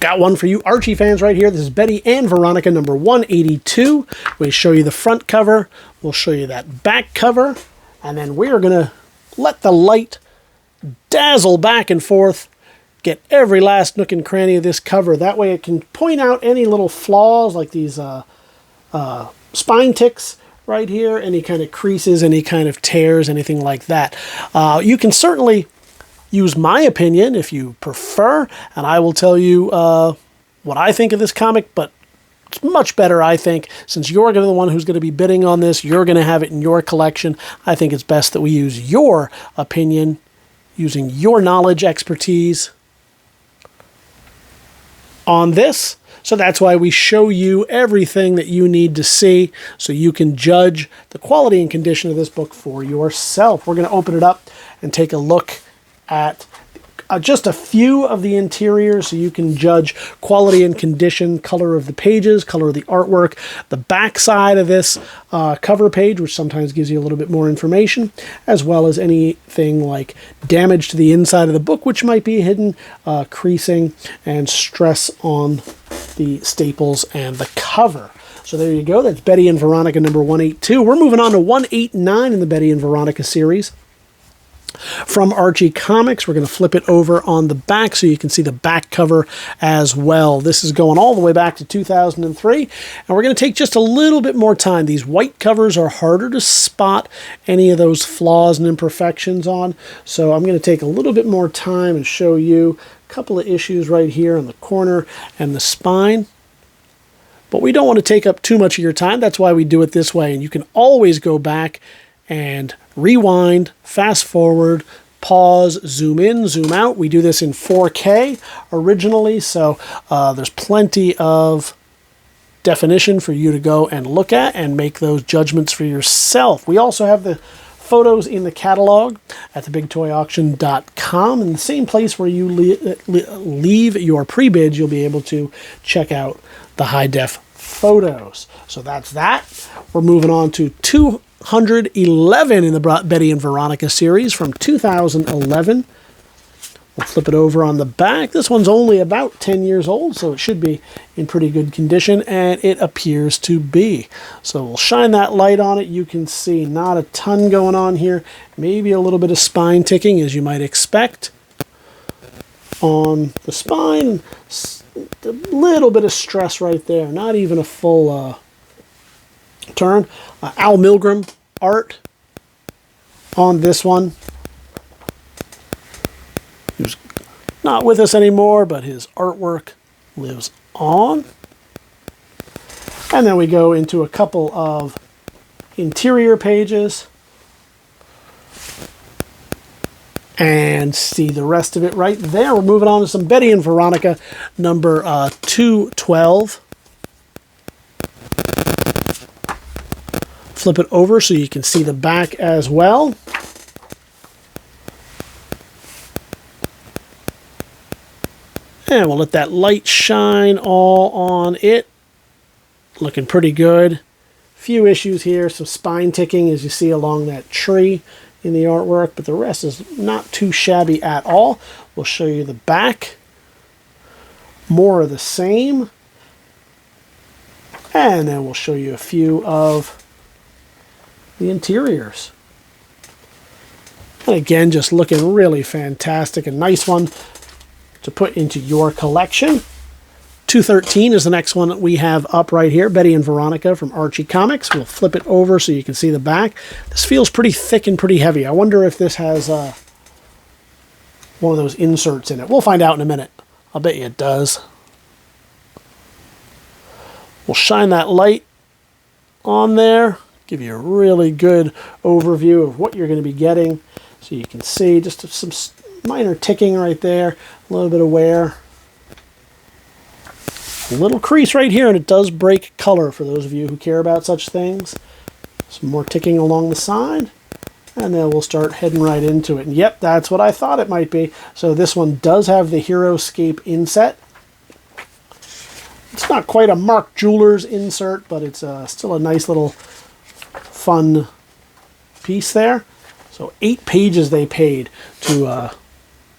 Got one for you Archie fans right here. This is Betty and Veronica number 182. We show you the front cover. We'll show you that back cover. And then we're going to let the light dazzle back and forth. Get every last nook and cranny of this cover. That way it can point out any little flaws like these spine ticks right here. Any kind of creases, any kind of tears, anything like that. You can certainly use my opinion if you prefer, and I will tell you what I think of this comic, but it's much better, I think, since you're the one who's going to be bidding on this, you're going to have it in your collection. I think it's best that we use your opinion, using your knowledge, expertise on this. So that's why we show you everything that you need to see so you can judge the quality and condition of this book for yourself. We're going to open it up and take a look at just a few of the interiors so you can judge quality and condition, color of the pages, color of the artwork, the back side of this cover page, which sometimes gives you a little bit more information, as well as anything like damage to the inside of the book, which might be hidden, creasing, and stress on the staples and the cover. So there you go. That's Betty and Veronica number 182. We're moving on to 189 in the Betty and Veronica series. From Archie Comics, we're going to flip it over on the back so you can see the back cover as well. This is going all the way back to 2003, and we're going to take just a little bit more time. These white covers are harder to spot any of those flaws and imperfections on, so I'm going to take a little bit more time and show you a couple of issues right here in the corner and the spine. But we don't want to take up too much of your time. That's why we do it this way, and you can always go back and rewind, fast forward, pause, zoom in, zoom out. We do this in 4K originally, so there's plenty of definition for you to go and look at and make those judgments for yourself. We also have the photos in the catalog at TheBigToyAuction.com, and the same place where you leave your pre-bids, you'll be able to check out the high-def photos. So that's that. We're moving on to 211 in the Betty and Veronica series from 2011. We'll flip it over on the back. This one's only about 10 years old, so it should be in pretty good condition, and it appears to be. So we'll shine that light on it. You can see not a ton going on here. Maybe a little bit of spine ticking, as you might expect on the spine. A little bit of stress right there. Not even a full turn. Al Milgrom art on this one. He's not with us anymore, but his artwork lives on. And then we go into a couple of interior pages and see the rest of it right there. We're moving on to some Betty and Veronica number 212. Flip it over so you can see the back as well. And we'll let that light shine all on it. Looking pretty good. Few issues here, some spine ticking as you see along that tree in the artwork, but the rest is not too shabby at all. We'll show you the back. More of the same. And then we'll show you a few of the interiors. And again, just looking really fantastic. A nice one to put into your collection. 213 is the next one that we have up right here. Betty and Veronica from Archie Comics. We'll flip it over so you can see the back. This feels pretty thick and pretty heavy. I wonder if this has one of those inserts in it. We'll find out in a minute. I'll bet you it does. We'll shine that light on there. Give you a really good overview of what you're going to be getting. So you can see just some minor ticking right there. A little bit of wear. A little crease right here, and it does break color for those of you who care about such things. Some more ticking along the side, and then we'll start heading right into it. And yep, that's what I thought it might be. So this one does have the Heroscape inset. It's not quite a Mark Jewelers insert, but it's still a nice little fun piece there. So 8 pages they paid to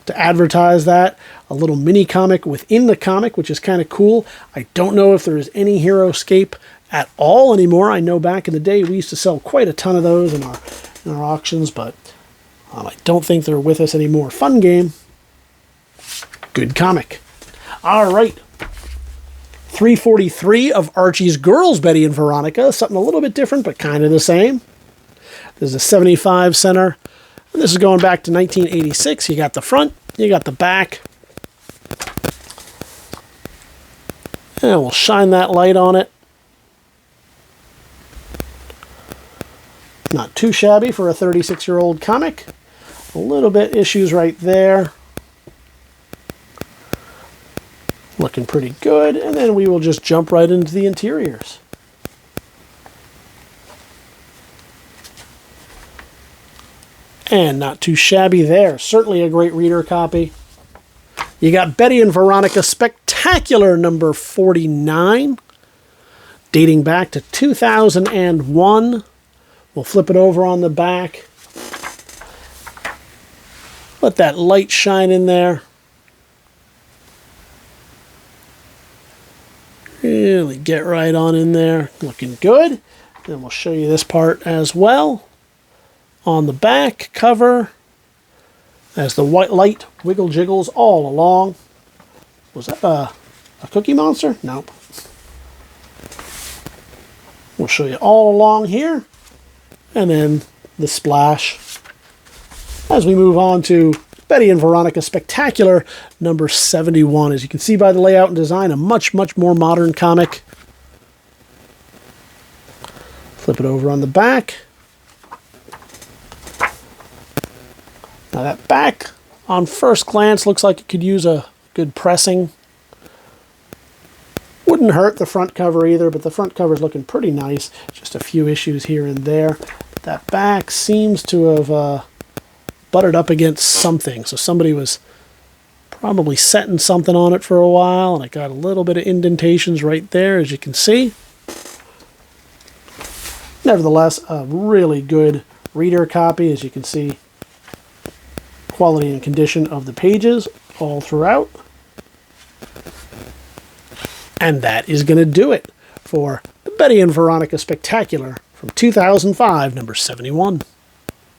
to advertise that. A little mini comic within the comic, which is kind of cool. I don't know if there is any Heroescape at all anymore. I know back in the day we used to sell quite a ton of those in our auctions, but I don't think they're with us anymore. Fun game. Good comic. All right. 343 of Archie's Girls, Betty and Veronica. Something a little bit different, but kind of the same. There's a 75 center. And this is going back to 1986. You got the front, you got the back. And we'll shine that light on it. Not too shabby for a 36-year-old comic. A little bit issues right there. Looking pretty good. And then we will just jump right into the interiors. And not too shabby there. Certainly a great reader copy. You got Betty and Veronica Spectacular number 49. Dating back to 2001. We'll flip it over on the back. Let that light shine in there. Really get right on in there. Looking good. Then we'll show you this part as well. On the back cover, as the white light wiggle jiggles all along. Was that a Cookie Monster? Nope. We'll show you all along here. And then the splash. As we move on to Betty and Veronica Spectacular number 71. As you can see by the layout and design, a much, much more modern comic. Flip it over on the back. Now that back, on first glance, looks like it could use a good pressing. Wouldn't hurt the front cover either, but the front cover is looking pretty nice. Just a few issues here and there. That back seems to have buttered up against something. So somebody was probably setting something on it for a while, and it got a little bit of indentations right there, as you can see. Nevertheless, a really good reader copy, as you can see. Quality and condition of the pages all throughout. And that is going to do it for the Betty and Veronica Spectacular from 2005, number 71.